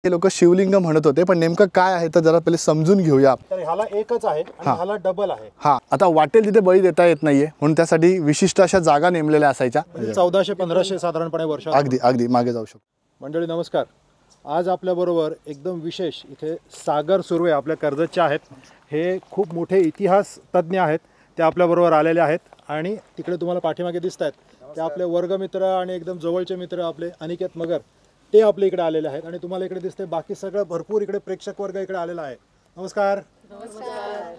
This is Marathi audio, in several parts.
हे लोक शिवलिंग म्हणत होते, पण नेमकं काय आहे तर जरा पहिले समजून घेऊया. तर ह्याला एकच आहे आणि ह्याला डबल आहे. हां, आता वाटेल तिथे बळी देता येत नाहीये म्हणून त्यासाठी विशिष्ट अशा जागा नेमलेल्या असायच्या. 1400-1500 साधारणपणे वर्ष. अगदी मागे जाऊ शकतो. मंडळी नमस्कार. आज आपल्याबरोबर एकदम विशेष इथे सागर सुर्वे आपल्या कर्जतचे आहेत. हे खूप मोठे इतिहास तज्ज्ञ आहेत. ते आपल्याबरोबर आलेले आहेत आणि तिकडे तुम्हाला पाठीमागे दिसत आहेत ते आपले वर्गमित्र आणि एकदम जवळचे मित्र आपले अनिकेत मगर, ते आपल्या इकडे आलेले आहेत. आणि तुम्हाला इकडे दिसते बाकी सगळं भरपूर इकडे प्रेक्षक वर्ग इकडे आलेला आहे. नमस्कार.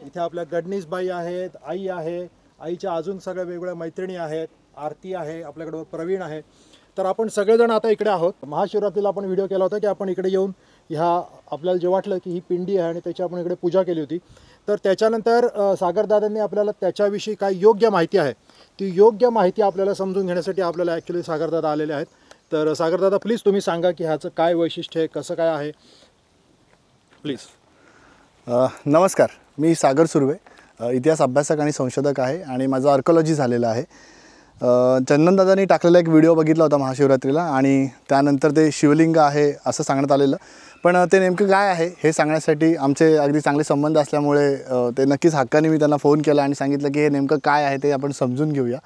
इथे आपल्या गडनीस बाई आहेत, आई आहे, आईच्या अजून सगळ्या वेगवेगळ्या मैत्रिणी आहेत, आरती आहे, आपल्याकडे प्रवीण आहे. तर आपण सगळेजण आता इकडे आहोत. महाशिवरात्रीला आपण व्हिडिओ केला होता की आपण इकडे येऊन ह्या आपल्याला जे वाटलं की ही पिंडी आहे आणि त्याची आपण इकडे पूजा केली होती. तर त्याच्यानंतर सागरदादांनी आपल्याला त्याच्याविषयी काय योग्य माहिती आहे ती योग्य माहिती आपल्याला समजून घेण्यासाठी आपल्याला ॲक्च्युली सागरदादा आलेले आहेत. तर सागरदादा प्लीज तुम्ही सांगा की ह्याचं काय वैशिष्ट्य आहे, कसं काय आहे प्लीज. नमस्कार, मी सागर सुर्वे, इतिहास अभ्यासक आणि संशोधक आहे आणि माझं आर्किओलॉजी झालेलं आहे. चंदनदादांनी टाकलेला एक व्हिडिओ बघितला होता महाशिवरात्रीला आणि त्यानंतर ते शिवलिंग आहे असं सांगण्यात आलेलं, पण ते नेमकं काय आहे हे सांगण्यासाठी आमचे अगदी चांगले संबंध असल्यामुळे ते नक्कीच हक्काने मी त्यांना फोन केला आणि सांगितलं की हे नेमकं काय आहे ते आपण समजून घेऊया.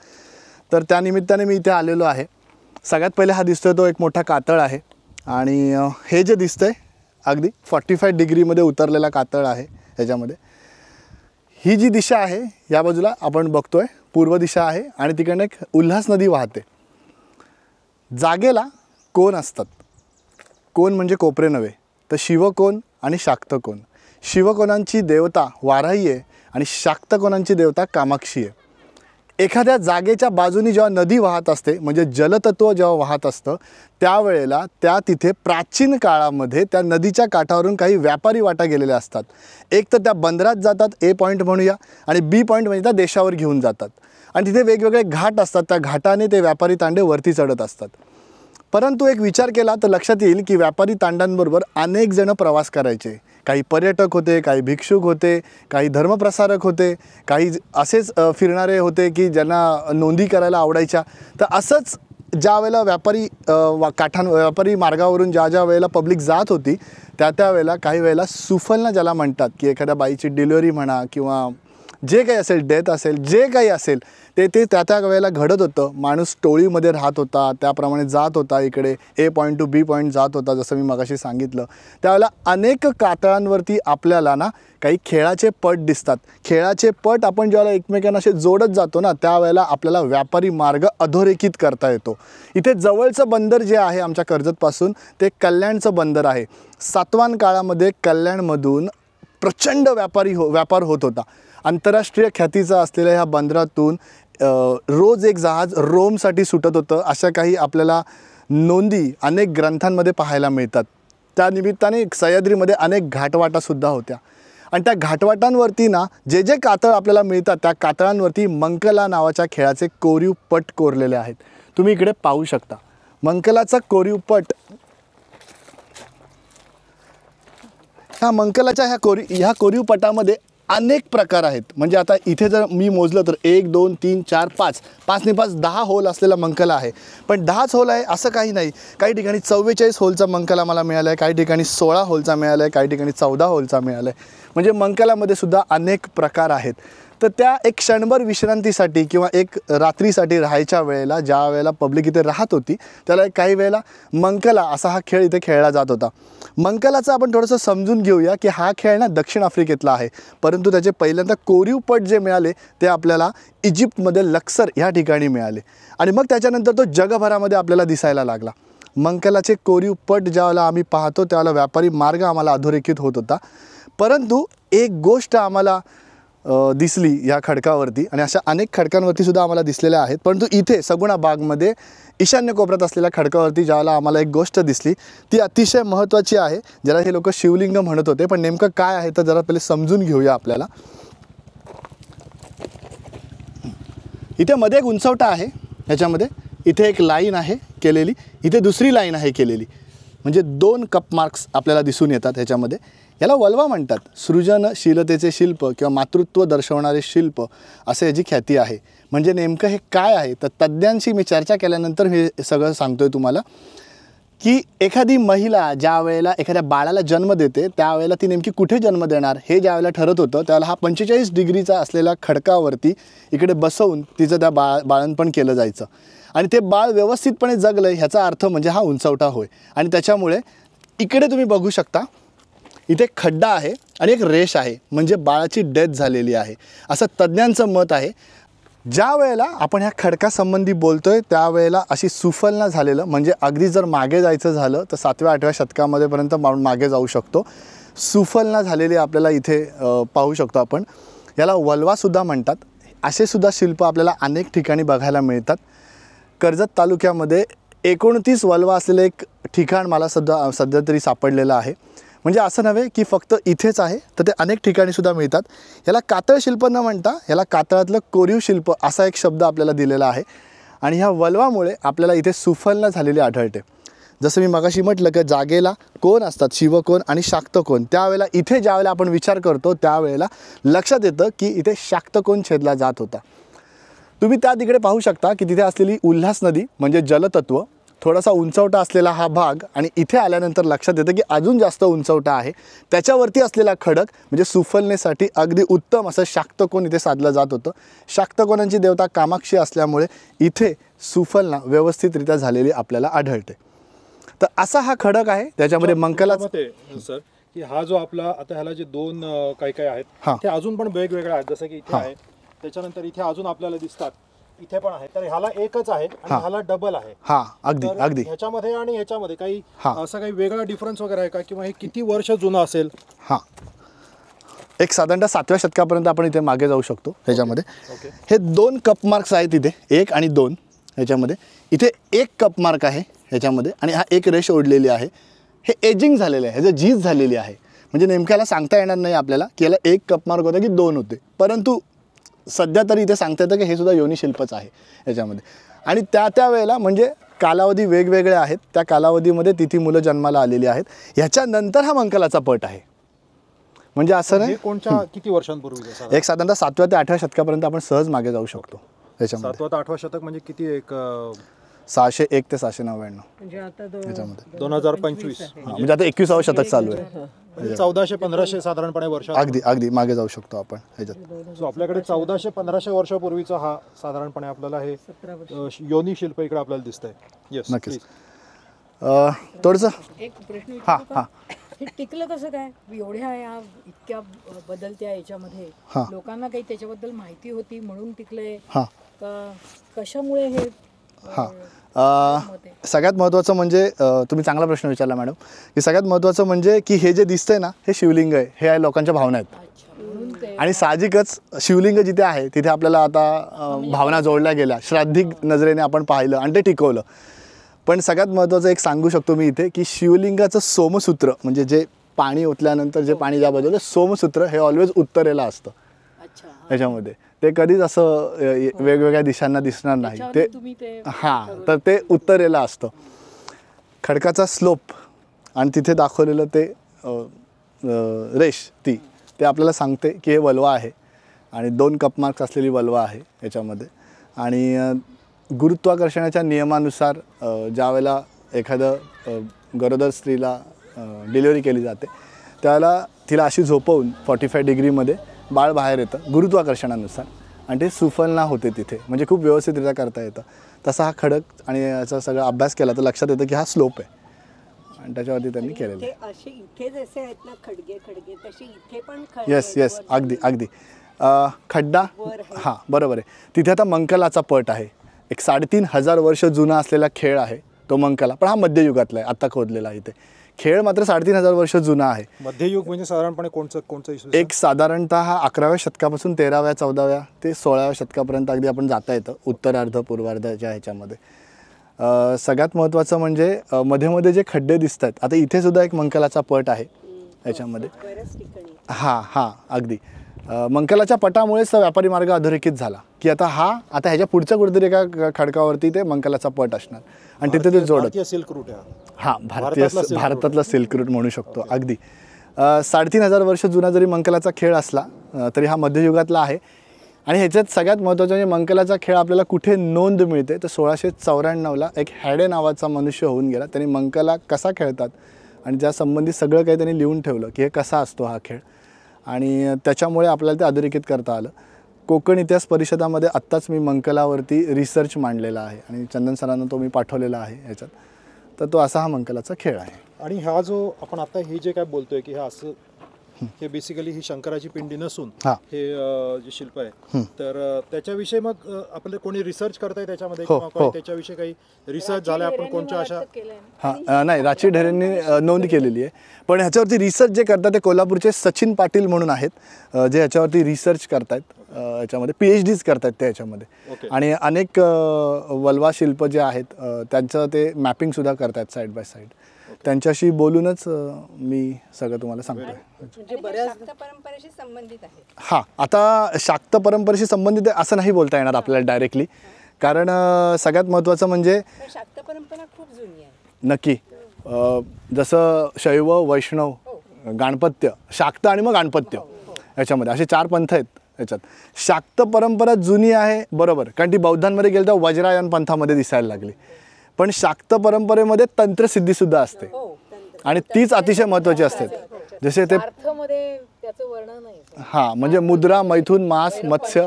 तर त्यानिमित्ताने मी इथे आलेलो आहे. सगळ्यात पहिले हा दिसतोय तो एक मोठा कातळ आहे आणि हे जे दिसतंय अगदी 45 डिग्रीमध्ये उतरलेला कातळ आहे. ह्याच्यामध्ये ही जी दिशा आहे या बाजूला आपण बघतोय पूर्व दिशा आहे आणि तिकडनं एक उल्हास नदी वाहते. जागेला कोण असतात. कोण म्हणजे कोपरे नव्हे तर शिवकोण आणि शाक्तकोण. शिवकोणांची देवता वाराही आहे आणि शाक्तकोणांची देवता कामाक्षी आहे. एखाद्या जागेच्या बाजूनी जेव्हा नदी वाहत असते म्हणजे जलतत्व जेव्हा वाहत असतं त्यावेळेला तिथे प्राचीन काळामध्ये त्या नदीच्या काठावरून काही व्यापारी वाटा गेलेल्या असतात. एक तर त्या बंदरात जातात, ए पॉईंट म्हणूया, आणि बी पॉईंट म्हणजे त्या देशावर घेऊन जातात आणि तिथे वेगवेगळे घाट असतात. त्या घाटाने ते व्यापारी तांडे वरती चढत असतात. परंतु एक विचार केला तर लक्षात येईल की व्यापारी तांड्यांबरोबर अनेक जण प्रवास करायचे. काही पर्यटक होते, काही भिक्षुक होते, काही धर्मप्रसारक होते, काही असेच फिरणारे होते की ज्यांना नोंदी करायला आवडायच्या. तर असंच ज्या वेळेला व्यापारी मार्गावरून ज्या वेळेला पब्लिक जात होती त्या वेळेला काही वेळेला सुफलना ज्याला म्हणतात की एखाद्या बाईची डिलिव्हरी म्हणा किंवा जे काही असेल, डेथ असेल, जे काही असेल ते त्या वेळेला घडत होतं. माणूस टोळीमध्ये राहत होता, त्याप्रमाणे जात होता, इकडे ए पॉईंट टू बी पॉईंट जात होता जसं मी मगाशी सांगितलं. त्यावेळेला अनेक कातळांवरती आपल्याला ना काही खेळाचे पट दिसतात. खेळाचे पट आपण ज्यावेळेला एकमेकांना असे जोडत जातो ना त्यावेळेला आपल्याला व्यापारी मार्ग अधोरेखित करता येतो. इथे जवळचं बंदर जे आहे आमच्या कर्जतपासून ते कल्याणचं बंदर आहे. सातवाहन काळामध्ये कल्याणमधून प्रचंड व्यापार होत होता. आंतरराष्ट्रीय ख्यातीचा असलेल्या ह्या बंदरातून रोज एक जहाज रोमसाठी सुटत होतं. अशा काही आपल्याला नोंदी अनेक ग्रंथांमध्ये पाहायला मिळतात. त्यानिमित्ताने सह्याद्रीमध्ये अनेक घाटवाटासुद्धा होत्या आणि त्या घाटवाटांवरती ना जे कातळ आपल्याला मिळतात त्या कातळांवरती मंकला नावाच्या खेळाचे कोरीव पट कोरलेले आहेत. तुम्ही इकडे पाहू शकता मंकलाचा कोरीव पट. ह्या मंकलाच्या ह्या कोरीव पटामध्ये अनेक प्रकार आहेत. म्हणजे आता इथे जर मी मोजलं तर 1 2 3 4 5 5 ने 5 10 होल असलेला मंकला आहे. पण 10च होल आहे असं काही नाही. काही ठिकाणी 44 होलचा मंकला मला मिळाला आहे, काही ठिकाणी 16 होलचा मिळाला आहे, काही ठिकाणी 14 होलचा मिळाला आहे. म्हणजे मंकलामध्ये सुद्धा अनेक प्रकार आहेत. तर त्या एक क्षणभर विश्रांतीसाठी किंवा एक रात्रीसाठी राहायच्या वेळेला ज्या वेळेला पब्लिक इथे राहत होती त्याला काही वेळेला मंकला असा हा खेळ इथे खेळला जात होता. मंकलाचं आपण थोडंसं समजून घेऊया की हा खेळ ना दक्षिण आफ्रिकेतला आहे, परंतु त्याचे पहिल्यांदा कोरीव पट जे मिळाले ते आपल्याला इजिप्तमध्ये लक्सर ह्या ठिकाणी मिळाले आणि मग त्याच्यानंतर तो जगभरामध्ये आपल्याला दिसायला लागला. मंकलाचे कोरीव पट ज्यावेळेला आम्ही पाहतो त्यावेळेला व्यापारी मार्ग आम्हाला अधोरेखित होत होता. परंतु एक गोष्ट आम्हाला दिसली या खडकावरती आणि अशा अनेक खडकांवरती सुद्धा आम्हाला दिसलेल्या आहेत. परंतु इथे सगुणा बागमध्ये ईशान्य कोपऱ्यात असलेल्या खडकावरती ज्यावेळेला आम्हाला एक गोष्ट दिसली ती अतिशय महत्त्वाची आहे, ज्याला हे लोक शिवलिंग म्हणत होते. पण नेमकं काय आहे तर जरा पहिले समजून घेऊया आपल्याला. इथे मध्ये एक उंचवटा आहे, ह्याच्यामध्ये इथे एक लाईन आहे केलेली, इथे दुसरी लाईन आहे केलेली, म्हणजे 2 कप मार्क्स आपल्याला दिसून येतात ह्याच्यामध्ये. याला वल्वा म्हणतात. सृजनशीलतेचे शिल्प किंवा मातृत्व दर्शवणारे शिल्प असे याची ख्याती आहे. म्हणजे नेमकं हे काय आहे तर तज्ज्ञांशी मी चर्चा केल्यानंतर हे सगळं सांगतोय तुम्हाला. की एखादी महिला ज्या वेळेला एखाद्या बाळाला जन्म देते त्यावेळेला ती नेमकी कुठे जन्म देणार हे ज्या वेळेला ठरत होतं त्यावेळेला हा 45 डिग्रीचा असलेला खडकावरती इकडे बसवून तिचं त्या बाळंतपण केलं जायचं आणि ते बाळ व्यवस्थितपणे जगलं ह्याचा अर्थ म्हणजे हा उंचवटा होय. आणि त्याच्यामुळे इकडे तुम्ही बघू शकता इथे खड्डा आहे आणि एक रेष आहे म्हणजे बाळाची डेथ झालेली आहे असं तज्ज्ञांचं मत आहे. ज्या वेळेला आपण ह्या खडकासंबंधी बोलतोय त्यावेळेला अशी सुफलना झालेलं म्हणजे अगदी जर मागे जायचं झालं तर 7व्या-8व्या शतकामध्येपर्यंत मागे जाऊ शकतो. सुफलना झालेली आपल्याला इथे पाहू शकतो आपण. याला वल्वासुद्धा म्हणतात. असे सुद्धा शिल्प आपल्याला अनेक ठिकाणी बघायला मिळतात. कर्जत तालुक्यामध्ये 29 वल्वा असलेलं एक ठिकाण मला सध्या तरी सापडलेलं आहे. म्हणजे असं नव्हे की फक्त इथेच आहे तर ते अनेक ठिकाणी सुद्धा मिळतात. याला कातळ शिल्प न म्हणता याला कातळातलं कोरीव शिल्प असा एक शब्द आपल्याला दिलेला आहे. आणि ह्या वल्वामुळे आपल्याला इथे सुफलना झालेली आढळते. जसं मी मगाशी म्हटलं की जागेला कोण असतात, शिवकोन आणि शाक्तकोन. त्यावेळेला इथे ज्यावेळेला आपण विचार करतो त्यावेळेला लक्षात येतं की इथे शाक्तकोन छेदला जात होता. तुम्ही त्या तिकडे पाहू शकता की तिथे असलेली उल्हास नदी म्हणजे जलतत्व, थोडासा उंचवटा असलेला हा भाग आणि इथे आल्यानंतर लक्षात येतं की अजून जास्त उंचवटा आहे. त्याच्यावरती असलेला खडक म्हणजे सुफलनेसाठी अगदी उत्तम असं शाक्तकोन इथे साधलं जात होतं. शाक्तकोनांची देवता कामाक्षी असल्यामुळे इथे सुफलना व्यवस्थितरित्या झालेली आपल्याला आढळते. तर असा हा खडक आहे. त्याच्यामध्ये मंकला सर की हा जो आपला आता ह्याला जे दोन काय आहेत ते अजून पण वेगवेगळे आहेत जसं की इथे आहे त्याच्यानंतर इथे अजून आपल्याला दिसतात इथे पण आहे. तर ह्याला एकच आहे आणि ह्याला डबल आहे. हा अगदी अगदी ह्याच्यामध्ये आणि ह्याच्यामध्ये काही असं काही वेगळा डिफरन्स वगैरे आहे का किंवा हे किती वर्ष जुनं असेल? हां एक साधारणतः 7व्या शतकापर्यंत आपण इथे मागे जाऊ शकतो. ह्याच्यामध्ये हे 2 कप मार्क्स आहेत इथे 1 आणि 2. ह्याच्यामध्ये इथे 1 कप मार्क आहे ह्याच्यामध्ये आणि हा एक रेष ओढलेली आहे. हे एजिंग झालेलं आहे, ह्याचं झीज झालेली आहे. म्हणजे नेमक्याला सांगता येणार नाही आपल्याला की याला 1 कप मार्क होता की 2 होते. परंतु सध्या तरी इथे सांगता येतं की हे सुद्धा योनी शिल्पच आहे याच्यामध्ये. आणि त्या वेळेला म्हणजे कालावधी वेगवेगळे आहेत. त्या कालावधीमध्ये तिथी मुलं जन्माला आलेली आहेत. ह्याच्यानंतर हा मंकलाचा पट आहे. म्हणजे असं नाही कोणत्या किती वर्षांपूर्वी एक साधारणतः 7व्या ते 8व्या शतकापर्यंत आपण सहज मागे जाऊ शकतो. त्याच्यामध्ये 7वा ते 8वा शतक म्हणजे किती एक 601 ते 699 म्हणजे आता याच्यामध्ये 2025 म्हणजे आता 21वं शतक चालू आहे. 1400-1500 साधारणपणे वर्ष अगदी मागे जाऊ शकतो आपण ह्याच्यात. सो आपल्याकडे 1400-1500 वर्षापूर्वीचा हा साधारणपणे आपल्याला हे योनी शिल्प इकडे आपल्याला दिसतंय. येस नक्कीच. थोडंसं एक प्रश्न हां विचारू का? हे टिकलं कसं काय एवढ्या या इतक्या बदलत्या याच्यामध्ये? लोकांना काही त्याच्याबद्दल माहिती होती म्हणून टिकलंय का कशामुळे हे? सगळ्यात महत्त्वाचं म्हणजे तुम्ही चांगला प्रश्न विचारला मॅडम की सगळ्यात महत्त्वाचं म्हणजे की हे जे दिसतंय ना हे शिवलिंग आहे. हे लोकांच्या भावना आहेत आणि साहजिकच शिवलिंग जिथे आहे तिथे आपल्याला आता भावना जोडल्या गेल्या, श्राद्धिक नजरेने आपण पाहिलं आणि ते टिकवलं. पण सगळ्यात महत्त्वाचं एक सांगू शकतो मी इथे की शिवलिंगाचं सोमसूत्र म्हणजे जे पाणी ओतल्यानंतर जे पाणी ज्या बाजूला सोमसूत्र हे ऑलवेज उत्तरेला असतं. याच्यामध्ये ते कधीच असं वेगवेगळ्या दिशांना दिसणार नाही. ते तर ते उत्तरेला असतं. खडकाचा स्लोप आणि तिथे दाखवलेलं ते रेष ते आपल्याला सांगते की हे वल्वा आहे आणि 2 कप मार्क्स असलेली वल्वा आहे याच्यामध्ये. आणि गुरुत्वाकर्षणाच्या नियमानुसार ज्या वेळेला एखादं गरोदर स्त्रीला डिलिव्हरी केली जाते त्यावेळेला तिला अशी झोपवून 45 डिग्रीमध्ये बाळ बाहेर येतं गुरुत्वाकर्षणानुसार आणि ते सुफलना होते तिथे. म्हणजे खूप व्यवस्थितरित्या करता येतं. तसा हा खडक आणि याचा सगळा अभ्यास केला तर लक्षात येतं की हा स्लोप आहे आणि त्याच्यावरती त्यांनी केलेलं आहे. असे इथे जसे आहेत ना खडगे तसे इथे पण येस अगदी खड्डा हां बरोबर आहे. तिथे आता मंकलाचा पट आहे. एक 3500 वर्ष जुना असलेला खेळ आहे तो मंकला. पण हा मध्ययुगातला आहे आता खोदलेला आहे. इथे खेळ मात्र 3500 वर्ष जुना आहे. मध्ययुग म्हणजे साधारणपणे कोणचं एक साधारणतः हा 11व्या शतकापासून 13व्या 14व्या ते 16व्या शतकापर्यंत अगदी आपण जाता येतं उत्तरार्ध पूर्वार्धाच्या ह्याच्यामध्ये. सगळ्यात महत्त्वाचं म्हणजे मध्ये जे खड्डे दिसत आहेत आता इथे सुद्धा एक मंकलाचा पट आहे याच्यामध्ये. हां अगदी मंकलाच्या पटामुळेच व्यापारी मार्ग अधोरेखित झाला की आता ह्याच्या पुढच्या कुठेतरी एका खडकावरती ते मंकलाचा पट असणार आणि तिथे ते जोडत सिल्क रूट भारतातला सिल्क रूट म्हणू शकतो. अगदी 3500 वर्ष जुना जरी मंकलाचा खेळ असला तरी हा मध्ययुगातला आहे. आणि ह्याच्यात सगळ्यात महत्त्वाचं म्हणजे मंकलाचा खेळ आपल्याला कुठे नोंद मिळते तर 1694ला एक हॅडे नावाचा मनुष्य होऊन गेला. त्यांनी मंकला कसा खेळतात आणि त्यासंबंधी सगळं काही त्यांनी लिहून ठेवलं की हे कसा असतो हा खेळ, आणि त्याच्यामुळे आपल्याला ते अधोरेखित करता आलं. कोकण इतिहास परिषदामध्ये आत्ताच मी मंकलावरती रिसर्च मांडलेला आहे आणि चंदन सरांना तो मी पाठवलेला आहे ह्याच्यात. तर तो असा हा मंकलाचा खेळ आहे. आणि हा जो आपण आता हे जे काय बोलतोय की हा असं हे बेसिकली ही शंकराची पिंडी नसून हे जे शिल्प आहे तर त्याच्याविषयी मग आपल्याला कोणी रिसर्च करताय त्याच्यामध्ये किंवा कोणी त्याच्याविषयी काही रिसर्च झालाय आपण कोणत्या अशा हां नाही राची ढेरेंनी नोंद केलेली आहे, पण ह्याच्यावरती रिसर्च जे करतात ते कोल्हापूरचे सचिन पाटील म्हणून आहेत जे ह्याच्यावरती रिसर्च करतायत, ह्याच्यामध्ये PhDs करतायत ते ह्याच्यामध्ये. आणि अनेक वल्वा शिल्प जे आहेत त्यांचं ते मॅपिंगसुद्धा करतायत साईड बाय साईड. त्यांच्याशी बोलूनच मी सगळं तुम्हाला सांगतोय. म्हणजे शाक्त परंपरेशी संबंधित आहे. हां, आता शाक्त परंपरेशी संबंधित आहे असं नाही बोलता येणार आपल्याला डायरेक्टली, कारण सगळ्यात महत्त्वाचं म्हणजे शाक्त परंपरा खूप जुनी आहे. नक्की जसं शैव वैष्णव गाणपत्य शाक्त आणि मग गाणपत्य याच्यामध्ये असे 4 पंथ आहेत. याच्यात शाक्त परंपरा जुनी आहे बरोबर, कारण ती बौद्धांमध्ये गेली तर वज्रायन पंथामध्ये दिसायला लागली. पण शाक्त परंपरेमध्ये तंत्रसिद्धीसुद्धा असते आणि तीच अतिशय महत्त्वाची असते. जसे ते हां म्हणजे मुद्रा मैथुन मास मत्स्य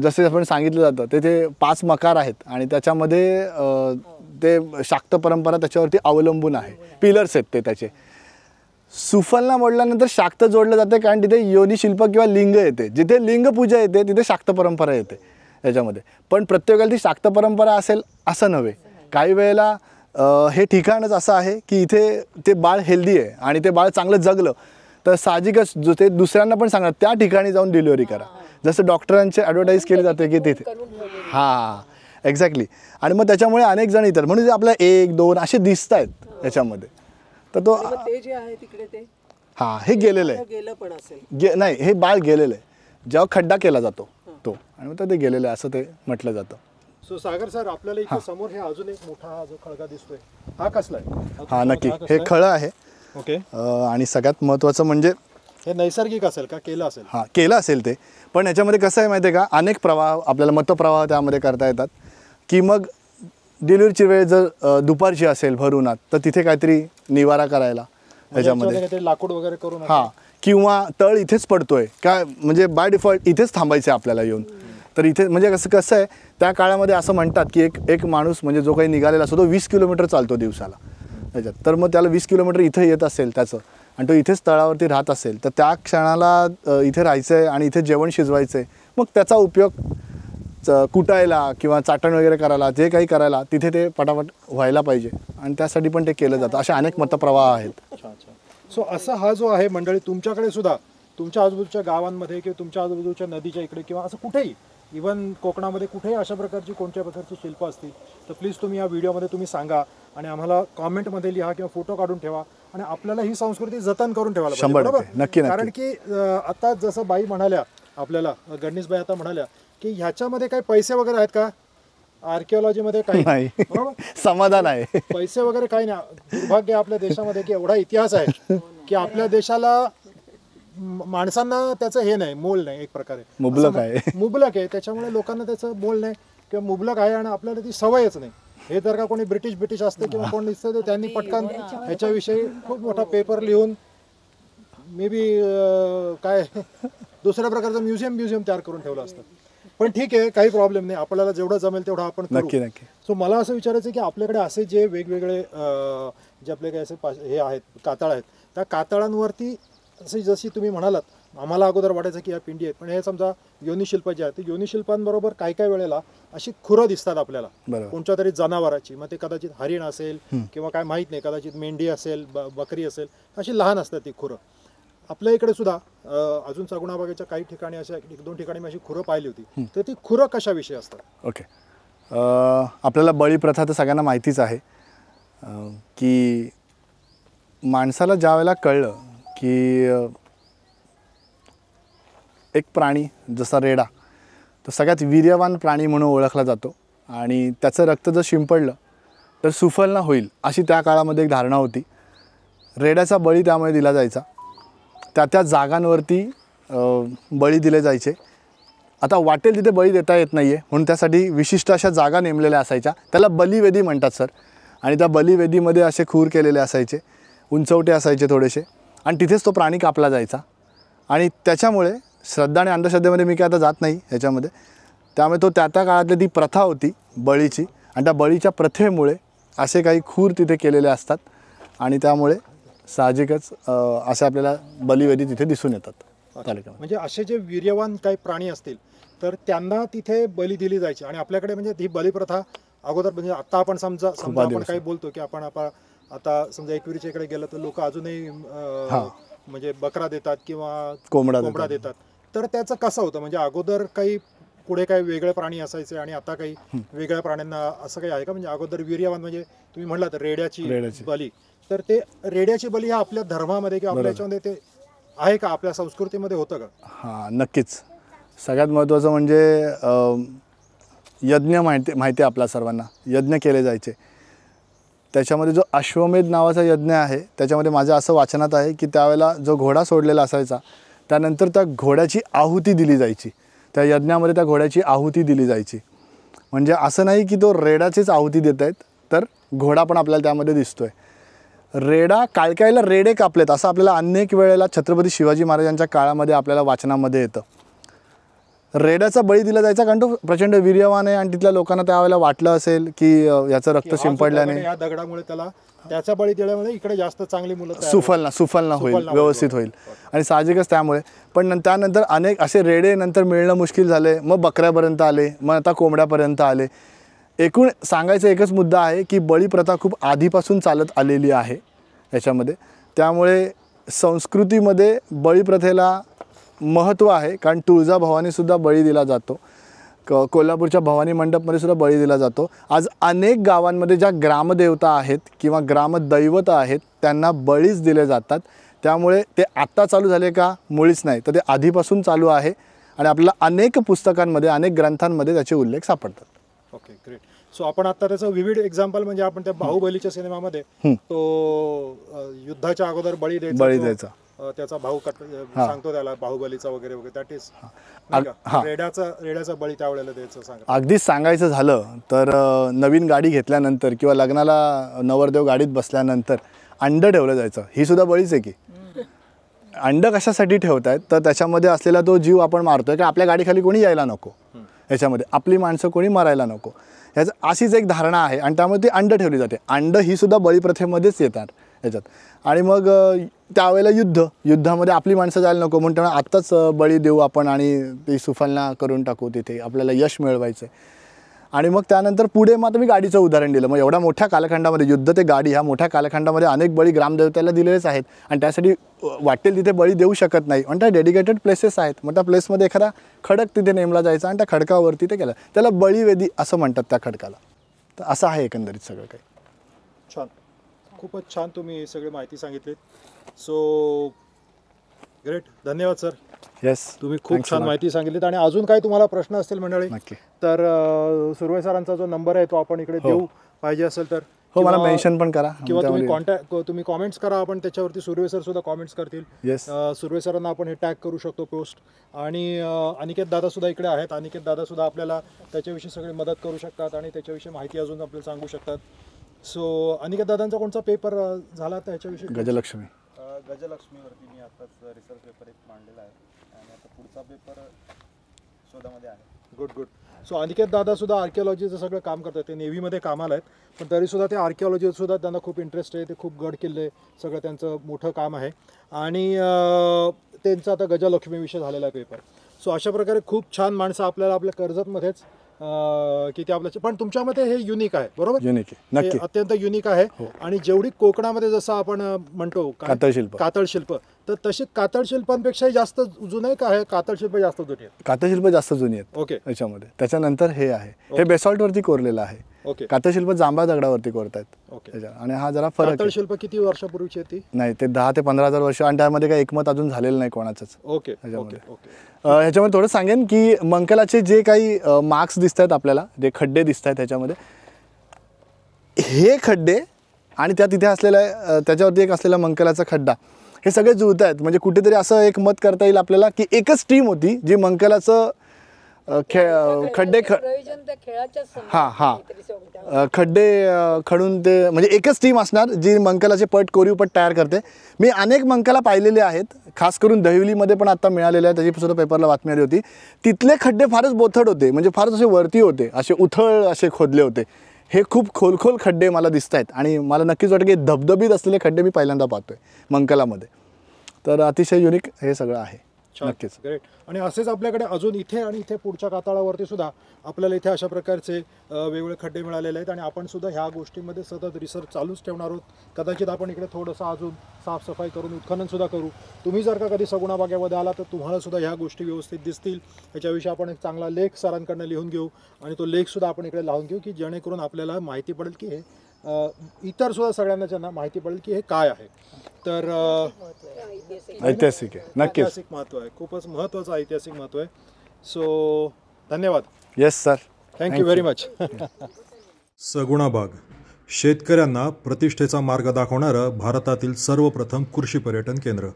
जसे आपण सांगितलं जातं ते 5 मकार आहेत आणि त्याच्यामध्ये ते शाक्त परंपरा त्याच्यावरती अवलंबून आहे. पिलर्स आहेत ते त्याचे. सुफलना मोडल्यानंतर शाक्त जोडलं जाते कारण तिथे योनी शिल्प किंवा लिंग येते. जिथे लिंग पूजा येते तिथे शाक्त परंपरा येते याच्यामध्ये. पण प्रत्येकाला ती शाक्त परंपरा असेल असं नव्हे. काही वेळेला हे ठिकाणच असं आहे की इथे ते बाळ हेल्दी आहे आणि ते बाळ चांगलं जगलं तर साहजिकच जो ते दुसऱ्यांना पण सांगणार त्या ठिकाणी जाऊन डिलिव्हरी करा. जसं डॉक्टरांचे ॲडव्हर्टाईज केली जाते की तिथे हां एक्झॅक्टली. आणि मग त्याच्यामुळे अनेक जण येतात म्हणून आपल्याला 1 2 असे दिसत आहेत याच्यामध्ये. तर तो ते जे आहे तिकडे ते हां हे गेलेलं आहे गेलं पण असेल नाही हे बाळ गेलेलं आहे जेव्हा खड्डा केला जातो तो, आणि मग ते गेलेलं आहे असं ते म्हटलं जातं. सो सागर सर आपल्याला इथे समोर हे अजून एक मोठा जो खळगा दिसतोय हा कसला आहे? हां नक्की हे खळं आहे. ओके. आणि सगळ्यात महत्त्वाचं म्हणजे हे नैसर्गिक असेल का केलं असेल? हां केलं असेल ते, पण याच्यामध्ये कसं आहे माहिती आहे का अनेक प्रवाह आपल्याला मतप्रवाह त्यामध्ये करता येतात की मग डिलिव्हरीची वेळ जर दुपारची असेल भर उन्हात तर तिथे काहीतरी निवारा करायला त्याच्यामध्ये लाकूड वगैरे करून हां किंवा तळ इथेच पडतोय काय म्हणजे बाय डिफॉल्ट इथेच थांबायचं आहे आपल्याला येऊन. तर इथे म्हणजे कसं आहे त्या काळामध्ये असं म्हणतात की एक माणूस म्हणजे जो काही निघालेला असतो तो 20 किलोमीटर चालतो दिवसाला त्याच्यात. तर मग त्याला 20 किलोमीटर इथं येत असेल त्याचं आणि तो इथेच तळावरती राहत असेल तर त्या क्षणाला इथे राहायचं आहे आणि इथे जेवण शिजवायचं आहे. मग त्याचा उपयोग कुटायला किंवा चाटण वगैरे करायला जे काही करायला तिथे ते पटापट व्हायला पाहिजे आणि त्यासाठी पण ते केलं जातं. असे अनेक मतप्रवाह आहेत. अच्छा. सो असा हा जो आहे मंडळी तुमच्याकडे सुद्धा तुमच्या आजूबाजूच्या गावांमध्ये किंवा तुमच्या आजूबाजूच्या नदीच्या इकडे किंवा असं कुठेही इवन कोकणामध्ये कुठेही अशा प्रकारची कोणत्या प्रकारची शिल्प असतील तर प्लीज तुम्ही या व्हिडिओमध्ये तुम्ही सांगा आणि आम्हाला कॉमेंटमध्ये लिहा किंवा फोटो काढून ठेवा आणि आपल्याला ही संस्कृती जतन करून ठेवायला पाहिजे. 100% बरोबर नक्की. कारण की आता जसं बाई म्हणाल्या आपल्याला गणेशबाई आता म्हणाल्या की ह्याच्यामध्ये काही पैसे वगैरे आहेत का? आर्किओलॉजीमध्ये काही नाही. बरोबर समाधान आहे. पैसे वगैरे काही नाही. दुर्भाग्य आपल्या देशामध्ये की एवढा इतिहास आहे की आपल्या देशाला माणसांना त्याचं हे नाही मोल नाही. एक प्रकारे मुबलक आहे त्याच्यामुळे लोकांना त्याचं मोल नाही किंवा मुबलक आहे आणि आपल्याला ती सवयच नाही. हे जर का कोणी ब्रिटिश असते किंवा कोण दिसतं तर त्यांनी पटकन ह्याच्याविषयी खूप मोठा पेपर लिहून मे बी काय दुसऱ्या प्रकारचं म्युझियम तयार करून ठेवलं असतं. पण ठीक आहे काही प्रॉब्लेम नाही. आपल्याला जेवढं जमेल तेवढं आपण नक्की. सो मला असं विचारायचं की आपल्याकडे असे जे वेगवेगळे जे आपले काही असे हे आहेत कातळ आहेत त्या कातळांवरती जशी तुम्ही म्हणालात आम्हाला अगोदर वाटायचं की या पिंडी आहेत पण हे समजा योनिशिल्प जे आहेत ते योनिशिल्पांबरोबर काही वेळेला अशी खुरं दिसतात आपल्याला कोणत्या तरी जनावराची. मग ते कदाचित हरिण असेल किंवा काय माहीत नाही कदाचित मेंढी असेल बकरी असेल अशी लहान असतात ती खुरं. आपल्या इकडे सुद्धा अजून सगुणाबागेच्या काही ठिकाणी अशा 1-2 ठिकाणी मी अशी खुरं पाहिली होती. तर ती खुरं कशाविषयी असतात? ओके. आपल्याला बळीप्रथा तर सगळ्यांना माहितीच आहे की माणसाला ज्या वेळेला कळलं की एक प्राणी जसा रेडा तो सगळ्यात वीर्यवान प्राणी म्हणून ओळखला जातो आणि त्याचं रक्त जर शिंपडलं तर सुफलना होईल अशी त्या काळामध्ये एक धारणा होती. रेड्याचा बळी त्यामुळे दिला जायचा. त्या जागांवरती बळी दिले जायचे आता वाटेल तिथे बळी देता येत नाही आहे म्हणून त्यासाठी विशिष्ट अशा जागा नेमलेल्या असायच्या, त्याला बलिवेदी म्हणतात सर. आणि त्या बलिवेदीमध्ये असे खूर केलेले असायचे, उंचवटे असायचे थोडेसे, आणि तिथेच तो प्राणी कापला जायचा. आणि त्याच्यामुळे श्रद्धा आणि अंधश्रद्धेमध्ये मी काय आता जात नाही ह्याच्यामध्ये, त्यामुळे तो त्या काळातली ती प्रथा होती बळीची, आणि त्या बळीच्या प्रथेमुळे असे काही खूर तिथे केलेले असतात आणि त्यामुळे साहजिकच असे आपल्याला बलिवेदी तिथे दिसून येतात तालुक्यामध्ये. म्हणजे असे जे वीर्यवान काही प्राणी असतील तर त्यांना तिथे बली दिली जायची. आणि आपल्याकडे म्हणजे ही बलिप्रथा अगोदर म्हणजे आता आपण समजा आपण काही बोलतो की आपण आता समजा एकविरीच्या इकडे गेलं तर लोक अजूनही म्हणजे बकरा देतात किंवा कोंबडा देतात. तर त्याचं कसं होतं म्हणजे अगोदर काही पुढे काही वेगळे प्राणी असायचे आणि आता काही वेगळ्या प्राण्यांना असं काही आहे का? म्हणजे अगोदर वीर्यवान म्हणजे तुम्ही म्हणलात रेड्याची बली, तर ते रेड्याची बली हा आपल्या धर्मामध्ये किंवा आपल्या याच्यामध्ये ते आहे का, आपल्या संस्कृतीमध्ये होतं का? हां, नक्कीच. सगळ्यात महत्त्वाचं म्हणजे यज्ञ माहिती आपल्या सर्वांना, यज्ञ केले जायचे. त्याच्यामध्ये जो अश्वमेध नावाचा यज्ञ आहे त्याच्यामध्ये माझ्या असं वाचनात आहे की त्यावेळेला जो घोडा सोडलेला असायचा त्यानंतर त्या घोड्याची आहुती दिली जायची, त्या यज्ञामध्ये त्या घोड्याची आहुती दिली जायची. म्हणजे असं नाही की तो रेडाचीच आहुती देत आहेत, तर घोडा पण आपल्याला त्यामध्ये दिसतोय. रेडा काळकाईला रेडे कापलेत असं आपल्याला अनेक वेळेला छत्रपती शिवाजी महाराजांच्या काळामध्ये आपल्याला वाचनामध्ये येतं. रेड्याचा बळी दिला जायचा कारण तो प्रचंड वीर्यवान आहे आणि तिथल्या लोकांना त्यावेळेला वाटलं असेल की याचं रक्त शिंपडल्याने या दगडामुळे त्याचा बळी दिल्यामुळे इकडे जास्त चांगली मुलं सुफलना होईल, व्यवस्थित होईल. आणि साहजिकच त्यामुळे पण त्यानंतर अनेक असे रेडे नंतर मिळणं मुश्किल झाले, मग बकऱ्यापर्यंत आले, मग आता कोंबड्यापर्यंत आले. एकूण सांगायचा एकच मुद्दा आहे की बळी प्रथा खूप आधीपासून चालत आलेली आहे याच्यामध्ये. त्यामुळे संस्कृतीमध्ये बळी प्रथेला महत्त्व आहे कारण तुळजाभवानीसुद्धा बळी दिला जातो, कोल्हापूरच्या भवानी मंडपमध्ये सुद्धा बळी दिला जातो. आज अनेक गावांमध्ये ज्या ग्रामदेवता आहेत किंवा ग्रामदैवत आहेत त्यांना बळीच दिले जातात. त्यामुळे ते आत्ता चालू झाले का? मुळीच नाही, तर ते आधीपासून चालू आहे आणि आपल्याला अनेक पुस्तकांमध्ये अनेक ग्रंथांमध्ये त्याचे उल्लेख सापडतात. Okay, great. सो आपण आता त्याचं विविध एक्झाम्पल म्हणजे आपण त्या बाहुबलीच्या सिनेमामध्ये तो युद्धाच्या अगोदर बळी द्यायचा, त्याचा भाऊ सांगतो त्याला बाहुबलीचा वगैरे वगैरे, दॅट इज रेड्याचा बळी त्यावेळेला द्यायचं. सांगा. अगदीच सांगायचं झालं तर नवीन गाडी घेतल्यानंतर किंवा लग्नाला नवरदेव गाडीत बसल्यानंतर अंड ठेवलं जायचं. ही सुद्धा बळीच आहे की. अंड कशासाठी ठेवतायत तर त्याच्यामध्ये असलेला तो जीव आपण मारतोय की आपल्या गाडीखाली कोणी यायला नको, याच्यामध्ये आपली माणसं कोणी मरायला नको, ह्याचं अशीच एक धारणा आहे आणि त्यामुळे ती अंड ठेवली जाते. अंड ही सुद्धा बळीप्रथेमध्येच येतात याच्यात. आणि मग त्यावेळेला युद्धामध्ये आपली माणसं जायला नको म्हणून त्यामुळे आत्ताच बळी देऊ आपण आणि ती सुफलना करून टाकू, तिथे आपल्याला यश मिळवायचं आहे. आणि मग त्यानंतर पुढे मग मी गाडीचं उदाहरण दिलं. मग एवढ्या मोठ्या कालखंडामध्ये युद्ध ते गाडी ह्या मोठ्या कालखंडामध्ये अनेक बळी ग्रामदेवतेला दिलेलेच आहेत आणि त्यासाठी वाटेल तिथे बळी देऊ शकत नाही आणि त्या डेडिकेटेड प्लेसेस आहेत. मग त्या प्लेसमध्ये एखादा खडक तिथे नेमला जायचा आणि त्या खडकावरती ते केलं, त्याला बळीवेदी असं म्हणतात त्या खडकाला. तर असं आहे एकंदरीत सगळं काही. छान, खूपच छान तुम्ही सगळी माहिती सांगितली. सो ग्रेट, धन्यवाद सर. येस, तुम्ही खूप छान माहिती सांगितलीत. आणि अजून काही तुम्हाला प्रश्न असतील मंडळी नक्की तर सुर्वे सरांचा जो नंबर आहे तो आपण इकडे देऊ पाहिजे असेल तर हो मला मेन्शन पण करा किंवा तुम्ही कॉमेंट्स करा, आपण त्याच्यावरती सुर्वे सर सुद्धा कॉमेंट्स करतील. येस, सुर्वे सरांना आपण हे टॅग करू शकतो पोस्ट. आणि अनिकेत दादा सुद्धा इकडे आहेत. अनिकेत दादा सुद्धा आपल्याला त्याच्याविषयी सगळी मदत करू शकतात आणि त्याच्याविषयी माहिती अजून आपल्याला सांगू शकतात. सो अनिकेत दादांचा कोणता पेपर झाला त्याच्याविषयी? गजलक्ष्मीवरती मी आताच रिसर्च पेपर एक मांडलेला आहे आणि आता पुढचा पेपर शोधामध्ये आहे. गुड. सो अनिकेत दादा सुद्धा आर्किओलॉजीचं सगळं काम करतात. ते नेव्हीमध्ये कामाला आहेत पण तरीसुद्धा ते आर्किओलॉजीत सुद्धा त्यांना खूप इंटरेस्ट आहे. ते खूप गड किल्ले सगळं त्यांचं मोठं काम आहे आणि त्यांचं आता गजलक्ष्मीविषयी झालेला आहे पेपर. सो अशा प्रकारे खूप छान माणसं आपल्याला आपल्या कर्जतमध्येच की ते आपल्या, पण तुमच्यामध्ये हे युनिक आहे बरोबर? युनिक आहे, नक्की अत्यंत युनिक आहे. आणि जेवढी कोकणामध्ये जसं आपण म्हणतो कातळ शिल्प तर तशी कातळ शिल्पांपेक्षाही जास्त जुने आहे का? आहे कातळ शिल्प जास्त जुनी आहेत? कातळ शिल्प जास्त जुनी आहेत. ओके. त्याच्यामध्ये त्याच्यानंतर हे आहे, हे बेसॉल्टवरती कोरलेलं आहे. ओके. कातळ शिल्प जांभळ्या दगडावरती कोरतायत. ओके. आणि हा जरा फरक. कातळ शिल्प किती वर्षापूर्वीची आहे ती? नाही, ते 10 ते 15,000 वर्ष आणि त्यामध्ये काही एकमत अजून झालेलं नाही कोणाचंच. ओके. ह्याच्यामध्ये थोडं सांगेन की मंकलाचे जे काही मार्क्स दिसत आहेत आपल्याला, जे खड्डे दिसत आहेत ह्याच्यामध्ये, हे खड्डे आणि त्या तिथे असलेल्या त्याच्यावरती एक असलेला मंकलाचा खड्डा, हे सगळे जुळत आहेत. म्हणजे कुठेतरी असं एक मत करता येईल आपल्याला की एकच टीम होती जी मंकलाचं खड्डे प्रयोजन त्या खेळाच्याच खड्डे खडून ते म्हणजे एकच टीम असणार जी मंकलाचे पट कोरीव पट तयार करते. मी अनेक मंकला पाहिलेले आहेत, खास करून दहिवलीमध्ये पण आता मिळालेले आहे, त्याची सुद्धा पेपरला बातमी आली होती. तिथले खड्डे फारच बोथट होते, म्हणजे फारच असे वरती होते, असे उथळ असे खोदले होते. हे खूप खोलखोल खड्डे मला दिसत आहेत आणि मला नक्कीच वाटतं की धबधबीत असलेले खड्डे मी पहिल्यांदा पाहतोय मंकलामध्ये. तर अतिशय युनिक हे सगळं आहे. नक्कीच ग्रेट. आणि असेच आपल्याकडे अजून इथे आणि इथे पुढच्या कातळावरती सुद्धा आपल्याला इथे अशा प्रकारचे वेगवेगळे खड्डे मिळालेले आहेत आणि आपण सुद्धा ह्या गोष्टींमध्ये सतत रिसर्च चालूच ठेवणार आहोत. कदाचित आपण इकडे थोडंसं अजून साफसफाई करून उत्खनन सुद्धा करू. तुम्ही जर का कधी सगुणा बागेमध्ये आला तर तुम्हाला सुद्धा ह्या गोष्टी व्यवस्थित दिसतील. याच्याविषयी आपण एक चांगला लेख सरांकडनं लिहून घेऊ आणि तो लेखसुद्धा आपण इकडे लावून घेऊ की जेणेकरून आपल्याला माहिती पडेल की हे इतर सुद्धा सगळ्यांना ज्यांना माहिती पडेल की हे काय आहे. तर ऐतिहासिक आहे, नक्कीच ऐतिहासिक महत्त्व आहे, खूपच महत्त्वाचं ऐतिहासिक महत्त्व आहे. सो धन्यवाद. Yes sir, thank you very much. Saguna Baug शेतकऱ्यांना प्रतिष्ठेचा मार्ग दाखवणारं भारतातील सर्वप्रथम कृषी पर्यटन केंद्र.